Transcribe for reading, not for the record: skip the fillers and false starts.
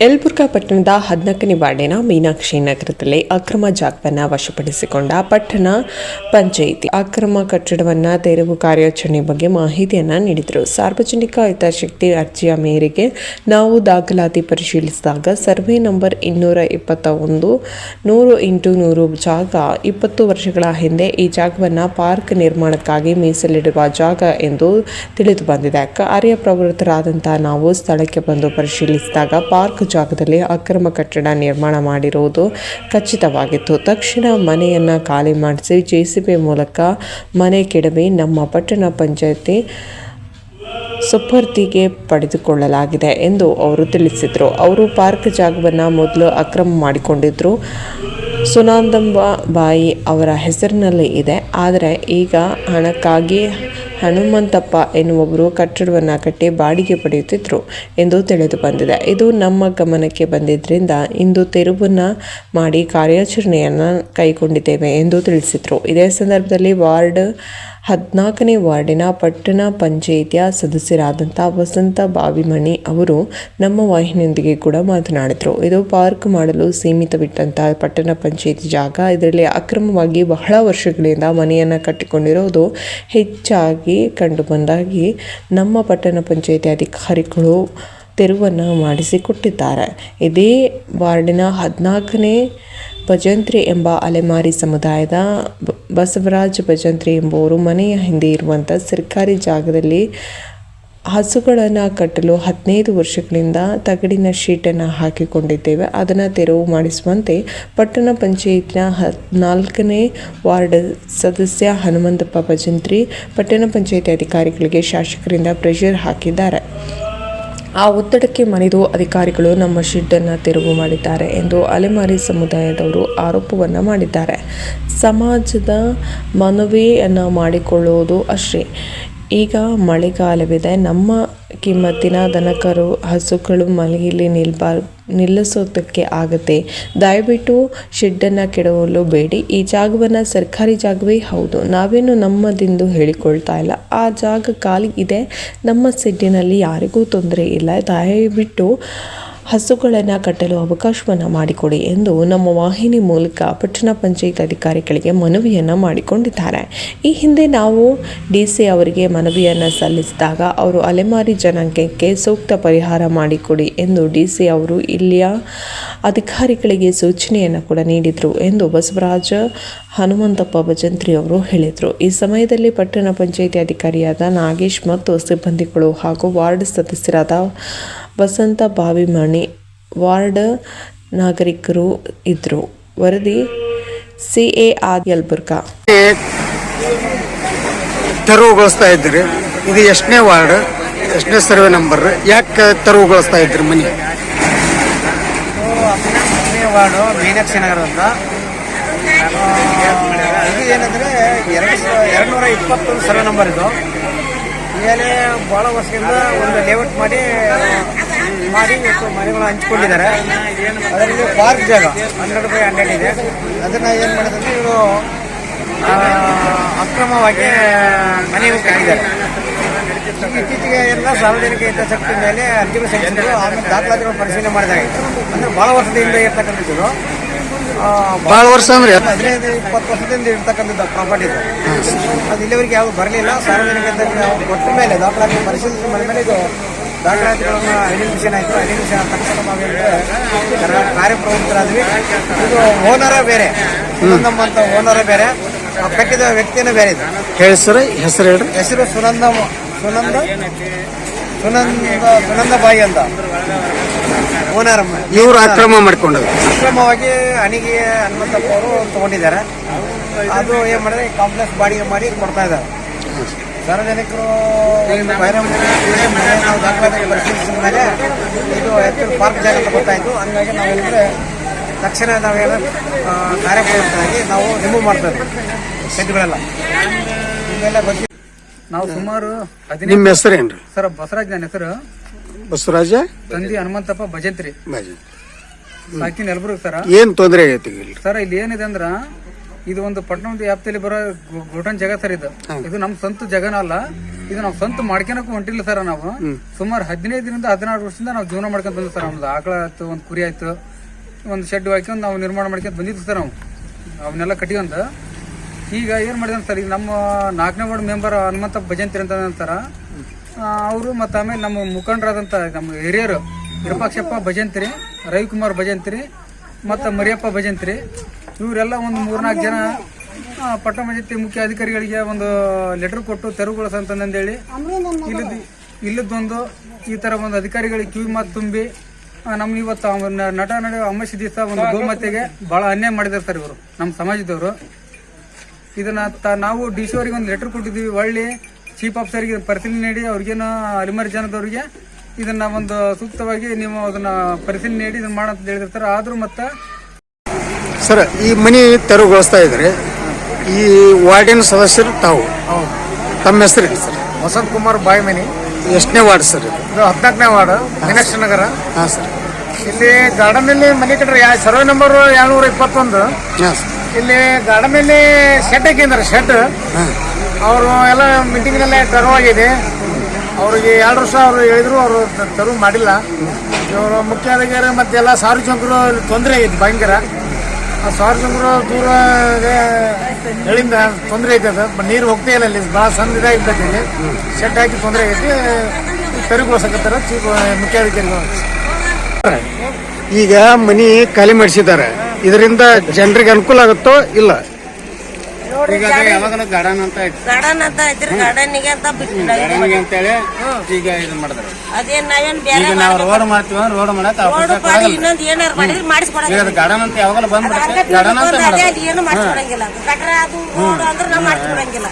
ಯಲಬುರ್ಗಾ ಪಟ್ಟಣದ 14ನೇ ವಾರ್ಡಿನ ಮೀನಾಕ್ಷಿ ನಗರದಲ್ಲಿ ಅಕ್ರಮ ಜಾಗವನ್ನು ವಶಪಡಿಸಿಕೊಂಡ ಪಟ್ಟಣ ಪಂಚಾಯಿತಿ ಅಕ್ರಮ ಕಟ್ಟಡವನ್ನು ತೆರವು ಕಾರ್ಯಾಚರಣೆ ಬಗ್ಗೆ ಮಾಹಿತಿಯನ್ನು ನೀಡಿದರು. ಸಾರ್ವಜನಿಕ ಹಿತಾಸಕ್ತಿ ಅರ್ಜಿಯ ಮೇರೆಗೆ ನಾವು ದಾಖಲಾತಿ ಪರಿಶೀಲಿಸಿದಾಗ ಸರ್ವೆ ನಂಬರ್ 221 100x100 ಜಾಗ 20 ವರ್ಷಗಳ ಹಿಂದೆ ಈ ಜಾಗವನ್ನು ಪಾರ್ಕ್ ನಿರ್ಮಾಣಕ್ಕಾಗಿ ಮೀಸಲಿಡುವ ಜಾಗ ಎಂದು ತಿಳಿದು ಬಂದಿದೆ. ಕಾರ್ಯಪ್ರವೃತ್ತರಾದಂತಹ ನಾವು ಸ್ಥಳಕ್ಕೆ ಬಂದು ಪರಿಶೀಲಿಸಿದಾಗ ಪಾರ್ಕ್ ಜಾಗದಲ್ಲಿ ಅಕ್ರಮ ಕಟ್ಟಡ ನಿರ್ಮಾಣ ಮಾಡಿರುವುದು ಖಚಿತವಾಗಿತ್ತು. ತಕ್ಷಣ ಮನೆಯನ್ನು ಖಾಲಿ ಮಾಡಿಸಿ ಜೆಸಿಬಿ ಮೂಲಕ ಮನೆ ಕೆಡವಿ ನಮ್ಮ ಪಟ್ಟಣ ಪಂಚಾಯಿತಿ ಸುಪರ್ದಿಗೆ ಪಡೆದುಕೊಳ್ಳಲಾಗಿದೆ ಎಂದು ಅವರು ತಿಳಿಸಿದರು. ಅವರು ಪಾರ್ಕ್ ಜಾಗವನ್ನು ಮೊದಲು ಅಕ್ರಮ ಮಾಡಿಕೊಂಡಿದ್ದರು. ಸುನಂದಾಬಾಯಿ ಅವರ ಹೆಸರಿನಲ್ಲಿ ಇದೆ. ಆದರೆ ಈಗ ಹಣಕ್ಕಾಗಿ ಹನುಮಂತಪ್ಪ ಎನ್ನುವವರು ಕಟ್ಟಡವನ್ನು ಕಟ್ಟಿ ಬಾಡಿಗೆ ಪಡೆಯುತ್ತಿದ್ದರು ಎಂದು ತಿಳಿದು ಬಂದಿದೆ. ಇದು ನಮ್ಮ ಗಮನಕ್ಕೆ ಬಂದಿದ್ದರಿಂದ ಇಂದು ತೆರವನ್ನು ಮಾಡಿ ಕಾರ್ಯಾಚರಣೆಯನ್ನು ಕೈಗೊಂಡಿದ್ದೇವೆ ಎಂದು ತಿಳಿಸಿದರು. ಇದೇ ಸಂದರ್ಭದಲ್ಲಿ 14ನೇ ವಾರ್ಡಿನ ಪಟ್ಟಣ ಪಂಚಾಯಿತಿಯ ಸದಸ್ಯರಾದಂಥ ವಸಂತ ಬಾವಿಮಣಿ ಅವರು ನಮ್ಮ ವಾಹಿನಿಯೊಂದಿಗೆ ಕೂಡ ಮಾತನಾಡಿದರು. ಇದು ಪಾರ್ಕ್ ಮಾಡಲು ಸೀಮಿತವಿಟ್ಟಂತಹ ಪಟ್ಟಣ ಪಂಚಾಯಿತಿ ಜಾಗ. ಇದರಲ್ಲಿ ಅಕ್ರಮವಾಗಿ ಬಹಳ ವರ್ಷಗಳಿಂದ ಮನೆಯನ್ನು ಕಟ್ಟಿಕೊಂಡಿರೋದು ಹೆಚ್ಚಾಗಿ ಕಂಡುಬಂದಾಗಿ ನಮ್ಮ ಪಟ್ಟಣ ಪಂಚಾಯಿತಿ ಅಧಿಕಾರಿಗಳು ತೆರವನ್ನು ಮಾಡಿಸಿಕೊಟ್ಟಿದ್ದಾರೆ. ಇದೇ ವಾರ್ಡಿನ 14ನೇ ಭಜಂತ್ರಿ ಎಂಬ ಅಲೆಮಾರಿ ಸಮುದಾಯದ ಬಸವರಾಜ ಭಜಂತ್ರಿ ಎಂಬುವರು ಮನೆಯ ಹಿಂದೆ ಇರುವಂಥ ಸರ್ಕಾರಿ ಜಾಗದಲ್ಲಿ ಹಸುಗಳನ್ನು ಕಟ್ಟಲು 15 ವರ್ಷಗಳಿಂದ ತಗಡಿನ ಶೀಟನ್ನು ಹಾಕಿಕೊಂಡಿದ್ದೇವೆ. ಅದನ್ನು ತೆರವು ಮಾಡಿಸುವಂತೆ ಪಟ್ಟಣ ಪಂಚಾಯತ್ನ 14ನೇ ವಾರ್ಡ್ ಸದಸ್ಯ ಹನುಮಂತಪ್ಪ ಭಜಂತ್ರಿ ಪಟ್ಟಣ ಪಂಚಾಯತಿ ಅಧಿಕಾರಿಗಳಿಗೆ ಶಾಸಕರಿಂದ ಪ್ರೆಷರ್ ಹಾಕಿದ್ದಾರೆ. ಆ ಒತ್ತಡಕ್ಕೆ ಮಣಿದು ಅಧಿಕಾರಿಗಳು ನಮ್ಮ ಶೆಡ್ಡನ್ನು ತೆರವು ಮಾಡಿದ್ದಾರೆ ಎಂದು ಅಲೆಮಾರಿ ಸಮುದಾಯದವರು ಆರೋಪವನ್ನು ಮಾಡಿದ್ದಾರೆ. ಸಮಾಜದ ಮನವಿಯನ್ನು ಮಾಡಿಕೊಳ್ಳುವುದು ಅಷ್ಟೇ. ಈಗ ಮಳೆಗಾಲವಿದೆ. ನಮ್ಮ ಕಿಮ್ಮತ್ತಿನ ದನಕರು ಹಸುಗಳು ಮಳೆಯಲ್ಲಿ ನಿಲ್ಲಿಸೋದಕ್ಕೆ ಆಗತ್ತೆ. ದಯವಿಟ್ಟು ಶೆಡ್ಡನ್ನು ಕೆಡವಲು ಬೇಡಿ. ಈ ಜಾಗವನ್ನು ಸರ್ಕಾರಿ ಜಾಗವೇ ಹೌದು. ನಾವೇನು ನಮ್ಮದೆಂದು ಹೇಳಿಕೊಳ್ತಾ ಇಲ್ಲ. ಆ ಜಾಗ ಖಾಲಿ ಇದೆ. ನಮ್ಮ ಶೆಡ್ಡಿನಲ್ಲಿ ಯಾರಿಗೂ ತೊಂದರೆ ಇಲ್ಲ. ದಯವಿಟ್ಟು ಹಸುಗಳನ್ನು ಕಟ್ಟಲು ಅವಕಾಶವನ್ನು ಮಾಡಿಕೊಡಿ ಎಂದು ನಮ್ಮ ವಾಹಿನಿ ಮೂಲಕ ಪಟ್ಟಣ ಪಂಚಾಯತ್ ಅಧಿಕಾರಿಗಳಿಗೆ ಮನವಿಯನ್ನು ಮಾಡಿಕೊಂಡಿದ್ದಾರೆ. ಈ ಹಿಂದೆ ನಾವು DC ಅವರಿಗೆ ಮನವಿಯನ್ನು ಸಲ್ಲಿಸಿದಾಗ ಅವರು ಅಲೆಮಾರಿ ಜನಾಂಗಕ್ಕೆ ಸೂಕ್ತ ಪರಿಹಾರ ಮಾಡಿಕೊಡಿ ಎಂದು DC ಅವರು ಇಲ್ಲಿಯ ಅಧಿಕಾರಿಗಳಿಗೆ ಸೂಚನೆಯನ್ನು ಕೂಡ ನೀಡಿದರು ಎಂದು ಬಸವರಾಜ ಹನುಮಂತಪ್ಪ ಭಜಂತ್ರಿ ಅವರು ಹೇಳಿದರು. ಈ ಸಮಯದಲ್ಲಿ ಪಟ್ಟಣ ಪಂಚಾಯತಿ ಅಧಿಕಾರಿಯಾದ ನಾಗೇಶ್ ಮತ್ತು ಸಿಬ್ಬಂದಿಗಳು ಹಾಗೂ ವಾರ್ಡ್ ಸದಸ್ಯರಾದ ವಸಂತ ಬಾವಿಮಣಿ ವಾರ್ಡ್ ನಾಗರಿಕರು ಇದ್ದರು. ವರದಿ CAR ಯಲಬುರ್ಗಾ. ತೆರವುಗೊಳಿಸ್ತಾ ಇದ್ರಿ. ಇದು ಎಷ್ಟನೇ ವಾರ್ಡ್, ಎಷ್ಟನೇ ಸರ್ವೆ ನಂಬರ್? ಯಾಕೆ ತೆರವುಗೊಳಿಸ್ತಾ ಇದ್ರಿ ಮನೆ? ವಾರ್ಡು ಮೀನಾಕ್ಷಿ ನಗರ ಅಂತ. ಇದು ಏನಂದರೆ 220 ಸರ್ವೆ ನಂಬರ್. ಇದು ಮೇಲೆ ಭಾಳ ವರ್ಷದಿಂದ ಒಂದು ಲೇಔಟ್ ಮಾಡಿ ಇವತ್ತು ಮನೆಗಳು ಹಂಚ್ಕೊಂಡಿದ್ದಾರೆ. ಅದರಲ್ಲಿ ಪಾರ್ಕ್ ಜಾಗ 100/100 ಇದೆ. ಅದನ್ನು ಏನು ಮಾಡಿದ್ರೆ ಇವರು ಅಕ್ರಮವಾಗಿ ಮನೆಗಳು ಕಟ್ಟಿದ್ದಾರೆ. ಇತ್ತೀಚೆಗೆ ಎಲ್ಲ ಸಾರ್ವಜನಿಕ ಹಿತಾಸಕ್ತಿ ಮೇಲೆ ಅರ್ಜಿಗಳು ಸಲ್ಲಿಸಿದ್ರು. ಆಮೇಲೆ ದಾಖಲಾತಿಗಳು ಪರಿಶೀಲನೆ ಮಾಡಿದಾಗ ಅಂದರೆ ಭಾಳ ವರ್ಷದಿಂದ ಇರ್ತಕ್ಕಂಥದ್ದು. ಭಾಳ ವರ್ಷ ಅಂದರೆ 15-20 ವರ್ಷದಿಂದ ಇರ್ತಕ್ಕಂಥದ್ದು ಪ್ರಾಪರ್ಟಿ ಇದು. ಅದು ಇಲ್ಲಿವರೆಗೆ ಯಾವುದು ಬರಲಿಲ್ಲ. ಸಾರ್ವಜನಿಕ ಕೊಟ್ಟ ಮೇಲೆ ದಾಖಲಾತಿ ಪರಿಶೀಲಿಸಿದ ಮೇಲೆ ಇದು ದಾಖಲಾತಿಗಳನ್ನು ಐಡೆಂಟಿಫಿಕೇಶನ್ ಆಯಿತು. ಐಡೆಂಟಿಫಿಕೇಶನ್ ಆದ ತಕ್ಷಣ ನಾವೇನಿದ್ರೆ ಕಾರ್ಯಪ್ರವೃತ್ತರಾದ್ವಿ. ಇದು ಓನರೇ ಬೇರೆ, ಸುನಂದಮ್ಮ ಓನರೇ ಬೇರೆ, ಕಟ್ಟಿದ ವ್ಯಕ್ತಿಯೇ ಬೇರೆ. ಇದು ಹೇಳಿ ಸರ್, ಹೆಸರು ಹೇಳ್ರಿ. ಹೆಸರು ಸುನಂದಾಬಾಯಿ ಅಂತ ಓನರ್. ಇವರು ಅಕ್ರಮವಾಗಿ ಅಣಿಗೆ ಹನುಮಂತಪ್ಪ ಅವರು ತಗೊಂಡಿದ್ದಾರೆ. ಅದು ಏನು ಮಾಡಿದ್ರೆ ಕಾಂಪ್ಲೆಕ್ಸ್ ಬಾಡಿಗೆ ಮಾಡಿ ಕೊಡ್ತಾ ಇದ್ದಾರೆ. ಸಾರ್ವಜನಿಕರು ನಾವು ದಾಖಲಾತಿ ಪರಿಶೀಲಿಸಿದ ಮೇಲೆ ಇದು ಆ್ಯಕ್ಚುಲಿ ಪಾರ್ಕ್ ಜಾಗ ಅಂತ ಗೊತ್ತಾಯಿತು. ಹಂಗಾಗಿ ನಾವೇನಂದರೆ ತಕ್ಷಣ ನಾವೇನು ಕಾರ್ಯಪ್ರವೃತ್ತರಾಗಿ ನಾವು ರಿಮೂವ್ ಮಾಡ್ತಾ ಇದ್ದೀವಿ ಶೆಡ್ಗಳೆಲ್ಲ. ಇವೆಲ್ಲ ಬಗ್ಗೆ ನಾವು ಸುಮಾರು ನಿಮ್ಮ ಹೆಸರೇನ್ರಿ ಸರ್? ಬಸವರಾಜ್. ನನ್ನ ಹೆಸರು ಬಸವರಾಜ, ತಂದಿ ಹನುಮಂತಪ್ಪ ಭಜಂತ್ರಿ, ಸಾಕಿನ ಯಲಬುರ್ಗಾ. ಸರ್ ಏನ್ ತೊಂದರೆ ಆಗೈತಿ ಸರ್? ಇಲ್ಲಿ ಏನಿದೆ ಅಂದ್ರೆ ಇದು ಒಂದು ಪಟ್ಟಣದ ವ್ಯಾಪ್ತಿಯಲ್ಲಿ ಬರೋ ಗೋಟನ್ ಜಾಗ ಸರ್ ಇದು ನಮ್ಮ ಸ್ವಂತ ಜಾಗನ ಅಲ್ಲ. ಇದು ನಾವು ಸ್ವಂತ ಮಾಡ್ಕೊಳಕ್ಕೂ ಹೊಂಟಿಲ್ಲ ಸರ್. ನಾವು ಸುಮಾರು 15ರಿಂದ 16 ವರ್ಷದಿಂದ ನಾವು ಜೀವನ ಮಾಡ್ಕೊಂತ ಬಂದ್ವಿ ಸರ್. ನಮ್ದು ಆಕಳ ಆಯ್ತು, ಒಂದು ಕುರಿ ಆಯ್ತು, ಒಂದು ಶೆಡ್ ಹಾಕೊಂಡು ನಾವು ನಿರ್ಮಾಣ ಮಾಡ್ಕೊಂತ ಬಂದಿದ್ವಿ ಸರ್. ನಾವು ಅವನ್ನೆಲ್ಲ ಕಟ್ಟಿವಂತ ಈಗ ಏನ್ ಮಾಡಿದ ಸರ್, ಈಗ ನಮ್ಮ 4ನೇ ವಾರ್ಡ್ ಮೆಂಬರ್ ಹನುಮಂತ ಭಜಂತ್ರಿ ಅಂತ ಅಂತಾರ ಅವರು. ಮತ್ತು ಆಮೇಲೆ ನಮ್ಮ ಮುಖಂಡರಾದಂಥ ನಮ್ಮ ಹಿರಿಯರು ವಿರೂಪಾಕ್ಷಪ್ಪ ಭಜಂತ್ರಿ, ರವಿಕುಮಾರ್ ಭಜಂತ್ರಿ ಮತ್ತು ಮರಿಯಪ್ಪ ಭಜಂತ್ರಿ, ಇವರೆಲ್ಲ ಒಂದು 3-4 ಜನ ಪಟ್ಟಣ ಪಂಚಾಯತಿ ಮುಖ್ಯ ಅಧಿಕಾರಿಗಳಿಗೆ ಒಂದು ಲೆಟರ್ ಕೊಟ್ಟು ತೆರವುಗೊಳಿಸಂತಂದೇಳಿ ಇಲ್ಲದೊಂದು ಈ ಥರ ಒಂದು ಅಧಿಕಾರಿಗಳಿಗೆ ಕಿವಿ ಮಾತು ತುಂಬಿ ನಮ್ಗೆ ಇವತ್ತು ನಟ ನಡೆಯುವ ಅಮಾವಾಸ್ಯೆ ದಿವಸ ಒಂದು ಗೋಮಾತೆಗೆ ಭಾಳ ಅನ್ಯಾಯ ಮಾಡಿದ್ದಾರೆ ಸರ್ ಇವರು, ನಮ್ಮ ಸಮಾಜದವರು. ಇದನ್ನ ನಾವು ಡಿ ಸಿ ಅವರಿಗೆ ಒಂದು ಲೆಟರ್ ಕೊಟ್ಟಿದ್ದೀವಿ. ಒಳ್ಳೆ ಚೀಫ್ ಆಫೀಸರ್ಗೆ ಪರಿಶೀಲನೆ ನೀಡಿ ಅವ್ರಿಗೇನು ಅಲಿಮಾರಿ ಜನದವ್ರಿಗೆ ಇದನ್ನ ಒಂದು ಸೂಕ್ತವಾಗಿ ನೀವು ಅದನ್ನ ಪರಿಶೀಲನೆ ನೀಡಿ ಇದನ್ನ ಮಾಡಂತ ಹೇಳಿರ್ತಾರೆ. ಆದ್ರೂ ಮತ್ತೆ ಸರ್ ಈ ಮನಿ ತೆರವುಗೊಳಿಸ್ತಾ ಇದ್ರಿ, ಈ ವಾರ್ಡಿನ ಸದಸ್ಯರು ತಾವು, ತಮ್ಮ ಹೆಸರು ಸರ್? ವಸಂತ್ ಕುಮಾರ್ ಬಾಯ್ಮನಿ. ಎಷ್ಟನೇ ವಾರ್ಡ್ ಸರ್ ಇದು? 14ನೇ ವಾರ್ಡ್ ಮೀನಾಕ್ಷಿ ನಗರ. ಹಾಂ ಸರ್. ಇಲ್ಲಿ ಗಾರ್ಡನ್ ಅಲ್ಲಿ ಮನೆ ಕಟ್ರೆ ಸರ್ವೆ ನಂಬರ್ 221. ಹಾಂ ಸರ್. ಇಲ್ಲಿ ಗಾರ್ಡನ್ ಅಲ್ಲಿ ಶೆಡ್ ಹಾಕಿದ್ದಾರೆ. ಶೆಡ್ ಅವರು ಎಲ್ಲ ಮೀಟಿಂಗ್ನಲ್ಲೇ ತೆರವಾಗಿದೆ. ಅವ್ರಿಗೆ 2 ವರ್ಷ ಅವರು ಹೇಳಿದ್ರು, ಅವರು ತೆರವು ಮಾಡಿಲ್ಲ. ಇವರು ಮುಖ್ಯ ಅಧಿಕಾರಿ ಮತ್ತೆಲ್ಲ ಸಾರ್ವಜನಿಕರು ತೊಂದರೆ ಐತಿ ಭಯಂಕರ. ಆ ಸಾರ್ವಜನಿಕರು ದೂರ ಹೇಳಿಂದ ತೊಂದರೆ ಐತೆ. ಅದು ನೀರು ಹೋಗ್ತಾ ಇಲ್ಲ, ಇಲ್ಲಿ ಭಾಳ ಸಣ್ಣ ಇದಾಗಿರ್ತೈತಿ. ಇಲ್ಲಿ ಶೆಡ್ ಹಾಕಿ ತೊಂದರೆ ಆಗೈತಿ. ತೆರವುಗೊಳಿಸಕತ್ತಾರ ಚೀಫ್ ಮುಖ್ಯಾಧಿಕಾರಿಗಳು. ಈಗ ಮನಿ ಖಾಲಿ ಮಾಡಿಸಿದ್ದಾರೆ, ಇದರಿಂದ ಜನರಿಗೆ ಅನುಕೂಲ ಆಗುತ್ತೋ ಇಲ್ಲ? ಈಗ ಯಾವಾಗಲೂ ಗಾರ್ಡನ್ ಅಂತ ಐತ್ರಿ. ಗಾರ್ಡನ್ಗೆ ಅಂತ ಗಾರ್ಡನ್ಗೆ ಅಂತೇಳಿ ಈಗ ಇದು ಮಾಡಿದ್ರು. ಅದೇನ್ ನಾವೇನ್ ಬೇರೆ ನಾವು ರೋಡ್ ಮಾಡ್ತೀವಿ, ರೋಡ್ ಮಾಡಕ್ ಇನ್ನೊಂದು ಏನಾರು ಮಾಡಿದ್ರೆ ಮಾಡಿಸ್ಕೊಡಂಗಿಲ್ಲ. ಗಾರ್ಡನ್ ಅಂತ ಯಾವಾಗಲೂ ಬಂದ್ಬಿಡುತ್ತೆ. ಗಾರ್ಡನ್ ಅಂತ ಏನು ಮಾಡಿಸ್ಕೊಡಂಗಿಲ್ಲ. ಗಟ್ರ ಅದು ರೋಡ್ ಅಂದ್ರೆ ನಾವು ಮಾಡಿಸ್ಕೊಡಂಗಿಲ್ಲ.